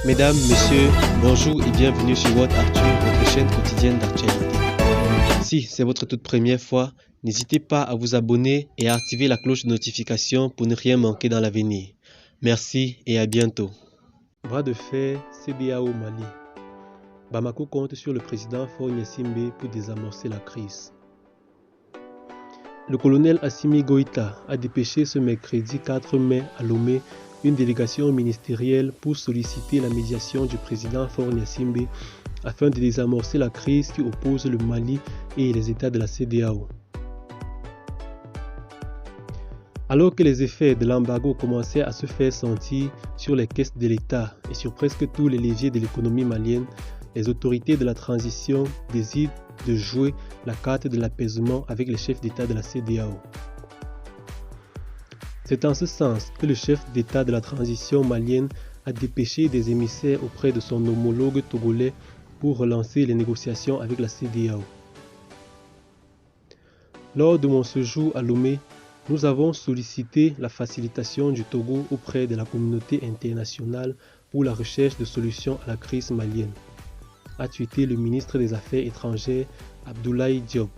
Mesdames, Messieurs, bonjour et bienvenue sur World Actu, votre chaîne quotidienne d'actualité. Si c'est votre toute première fois, n'hésitez pas à vous abonner et à activer la cloche de notification pour ne rien manquer dans l'avenir. Merci et à bientôt. Bras de fer, CEDEAO Mali. Bamako compte sur le président Faure Gnassingbé pour désamorcer la crise. Le colonel Assimi Goïta a dépêché ce mercredi 4 mai à Lomé une délégation ministérielle pour solliciter la médiation du président Faure Gnassingbé afin de désamorcer la crise qui oppose le Mali et les États de la CEDEAO. Alors que les effets de l'embargo commençaient à se faire sentir sur les caisses de l'État et sur presque tous les leviers de l'économie malienne, les autorités de la transition décident de jouer la carte de l'apaisement avec les chefs d'État de la CEDEAO. C'est en ce sens que le chef d'État de la transition malienne a dépêché des émissaires auprès de son homologue togolais pour relancer les négociations avec la CEDEAO. Lors de mon séjour à Lomé, nous avons sollicité la facilitation du Togo auprès de la communauté internationale pour la recherche de solutions à la crise malienne, a tweeté le ministre des Affaires étrangères Abdoulaye Diop,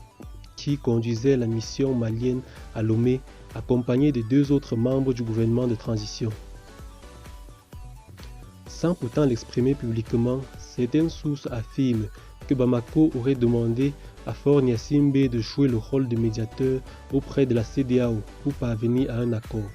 qui conduisait la mission malienne à Lomé, accompagné de 2 autres membres du gouvernement de transition. Sans pourtant l'exprimer publiquement, certaines sources affirment que Bamako aurait demandé à Faure Gnassingbé de jouer le rôle de médiateur auprès de la CEDEAO pour parvenir à un accord.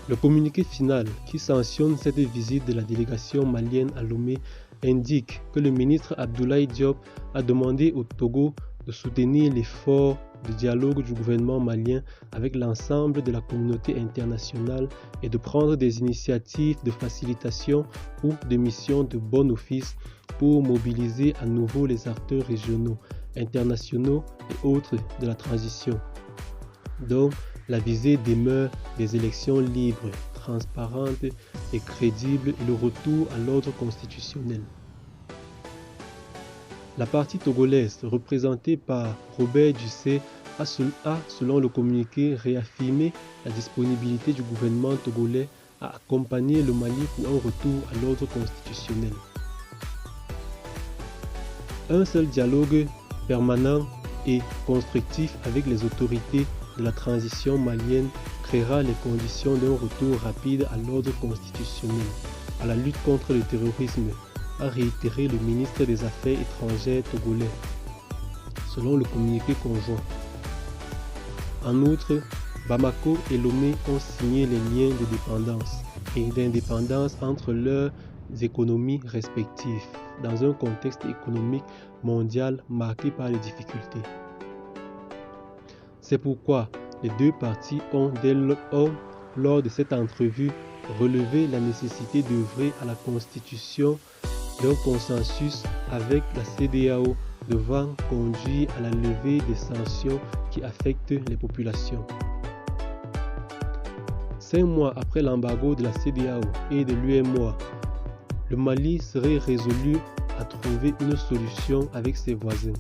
Le communiqué final qui sanctionne cette visite de la délégation malienne à Lomé indique que le ministre Abdoulaye Diop a demandé au Togo de soutenir l'effort de dialogue du gouvernement malien avec l'ensemble de la communauté internationale et de prendre des initiatives de facilitation ou de missions de bon office pour mobiliser à nouveau les acteurs régionaux, internationaux et autres de la transition, dont la visée demeure des élections libres, transparentes et crédibles et le retour à l'ordre constitutionnel. La partie togolaise, représentée par Robert Dussé, a, selon le communiqué, réaffirmé la disponibilité du gouvernement togolais à accompagner le Mali pour un retour à l'ordre constitutionnel. Un seul dialogue permanent et constructif avec les autorités de la transition malienne créera les conditions d'un retour rapide à l'ordre constitutionnel, à la lutte contre le terrorisme, a réitéré le ministre des Affaires étrangères togolais, selon le communiqué conjoint. En outre, Bamako et Lomé ont signé les liens de dépendance et d'indépendance entre leurs économies respectives, dans un contexte économique mondial marqué par les difficultés. C'est pourquoi les deux parties ont, lors de cette entrevue, relevé la nécessité d'œuvrer à la constitution d'un consensus avec la CEDEAO devant conduire à la levée des sanctions qui affectent les populations. 5 mois après l'embargo de la CEDEAO et de l'UEMOA, le Mali serait résolu à trouver une solution avec ses voisins.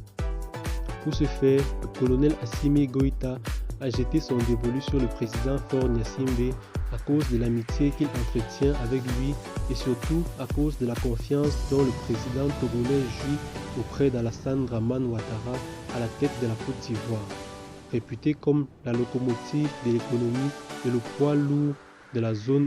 Pour ce faire, le colonel Assimi Goïta a jeté son dévolu sur le président Faure Gnassingbé à cause de l'amitié qu'il entretient avec lui et surtout à cause de la confiance dont le président togolais jouit auprès d'Alassane Dramane Ouattara à la tête de la Côte d'Ivoire, réputé comme la locomotive de l'économie et le poids lourd de la zone